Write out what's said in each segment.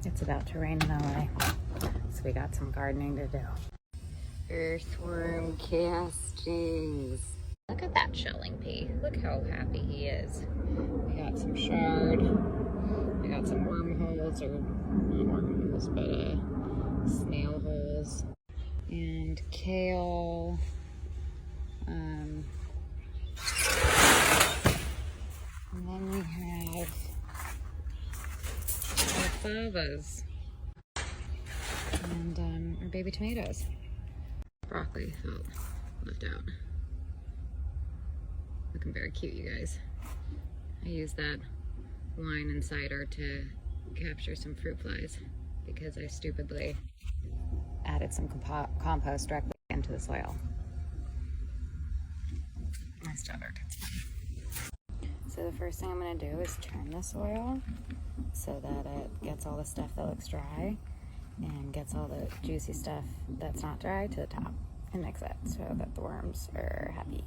It's about to rain in LA, so we got some gardening to do. Earthworm castings. Look at that shelling pea. Look how happy he is. We got some shard. We got some wormholes, or not wormholes, but snail holes. And kale. And then we have our favas. And our baby tomatoes. Broccoli felt left out. Looking very cute, you guys. I used that wine and cider to capture some fruit flies because I stupidly added some compost directly into the soil. I stuttered. So the first thing I'm going to do is turn the soil so that it gets all the stuff that looks dry and gets all the juicy stuff that's not dry to the top and mix it so that the worms are happy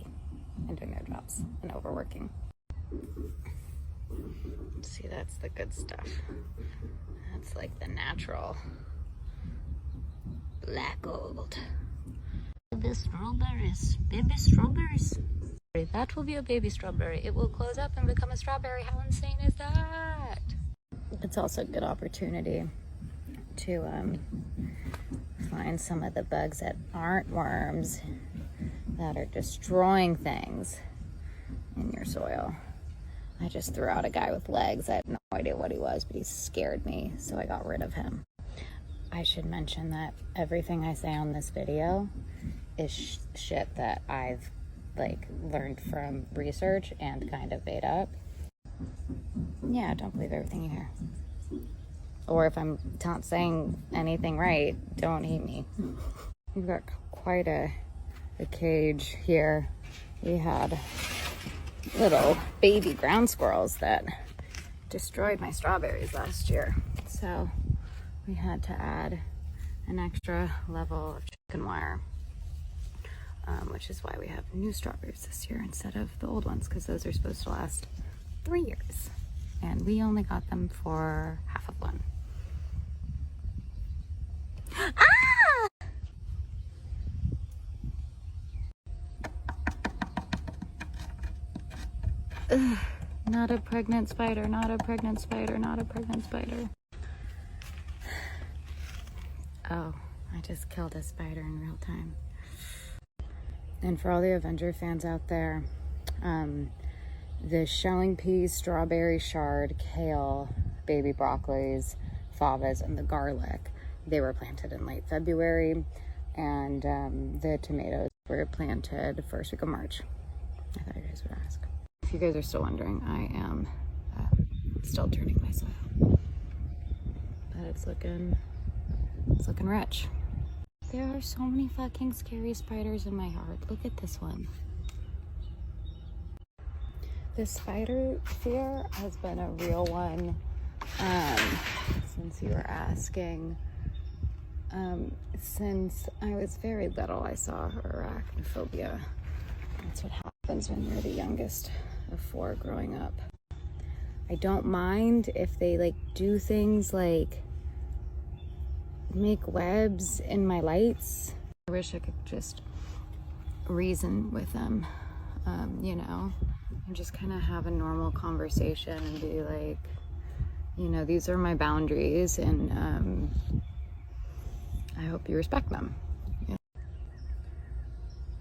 and doing their jobs and overworking. See, that's the good stuff. That's like the natural black gold. The strawberries, baby strawberries. That will be a baby strawberry. It will close up and become a strawberry. How insane is that? It's also a good opportunity to find some of the bugs that aren't worms that are destroying things in your soil. I just threw out a guy with legs. I have no idea what he was, but he scared me, so I got rid of him. I should mention that everything I say on this video is shit that I've learned from research and kind of made up. Yeah, don't believe everything you hear. Or if I'm not saying anything right, don't hate me. We've got quite a cage here. We had little baby ground squirrels that destroyed my strawberries last year. So we had to add an extra level of chicken wire, which is why we have new strawberries this year instead of the old ones, because those are supposed to last 3 years. And we only got them for half of one. Ah! Ugh, not a pregnant spider, not a pregnant spider, not a pregnant spider. Oh, I just killed a spider in real time. And for all the Avenger fans out there, the shelling peas, strawberry shard, kale, baby broccolis, favas, and the garlic, they were planted in late February, and the tomatoes were planted first week of March. I thought you guys would ask. If you guys are still wondering, I am still turning my soil, but it's looking rich. There are so many fucking scary spiders in my yard. Look at this one. The spider fear has been a real one since you were asking. Since I was very little, I saw arachnophobia. That's what happens when you're the youngest of 4 growing up. I don't mind if they do things like make webs in my lights. I wish I could just reason with them, and just kind of have a normal conversation and be like, these are my boundaries, and I hope you respect them. Yeah.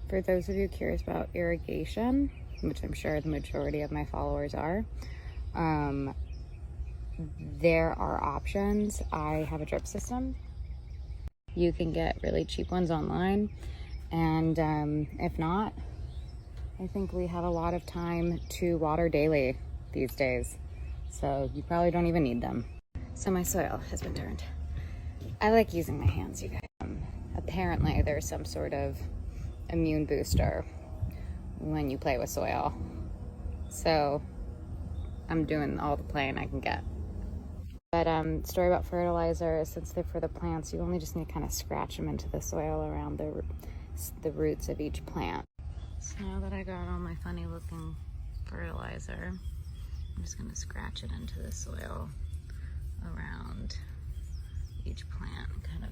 For those of you curious about irrigation, which I'm sure the majority of my followers are, there are options. I have a drip system. You can get really cheap ones online, and if not, I think we have a lot of time to water daily these days, so you probably don't even need them. So my soil has been turned. I like using my hands, you guys. Apparently there's some sort of immune booster when you play with soil, so I'm doing all the playing I can get. But story about fertilizer, since they're for the plants, you only just need to kind of scratch them into the soil around the roots of each plant. So now that I got all my funny looking fertilizer, I'm just gonna scratch it into the soil around each plant and kind of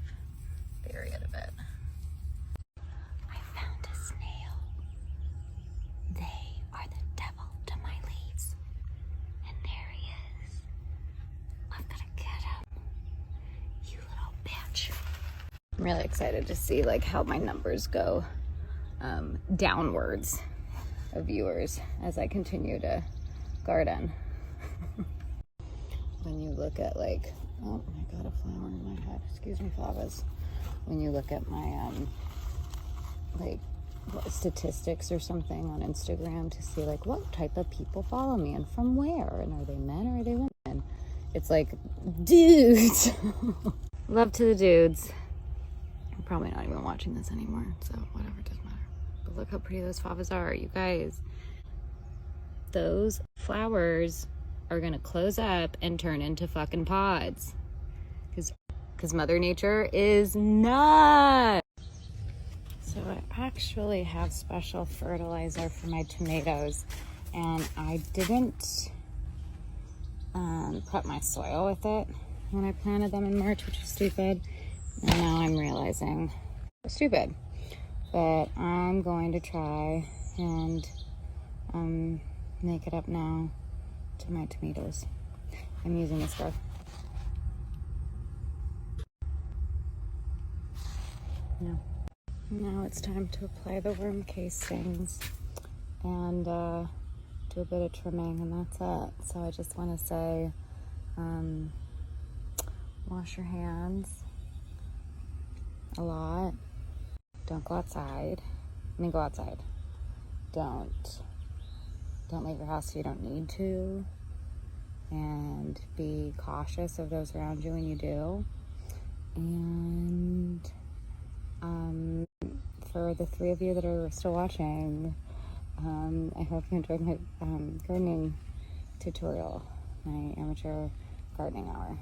bury it a bit. I found a snail. They are the devil to my leaves. And there he is. I've got to get him. You little bitch. I'm really excited to see like how my numbers go downwards of viewers as I continue to garden. When you look at like, oh my god, a flower in my head. Excuse me, flowers. When you look at my like statistics or something on Instagram to see like what type of people follow me and from where, and are they men or are they women? It's like dudes. Love to the dudes. I'm probably not even watching this anymore, so whatever, it doesn't matter. But look how pretty those favas are, you guys. Those flowers are gonna close up and turn into fucking pods. Because Mother Nature is nuts. So I actually have special fertilizer for my tomatoes, and I didn't prep my soil with it when I planted them in March, which is stupid. And now I'm realizing it's stupid. But I'm going to try and make it up now to my tomatoes. I'm using this stuff. No. Now it's time to apply the worm casings and do a bit of trimming, and that's it. So I just want to say, wash your hands a lot. Don't go outside. I mean, go outside. Don't leave your house if you don't need to. And be cautious of those around you when you do. And for the 3 of you that are still watching, I hope you enjoyed my gardening tutorial, my amateur gardening hour.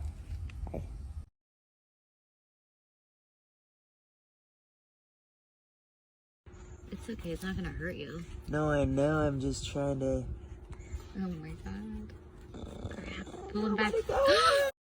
Bye. It's okay, it's not gonna hurt you. No, I know, I'm just trying to... Oh my god. Pull him back.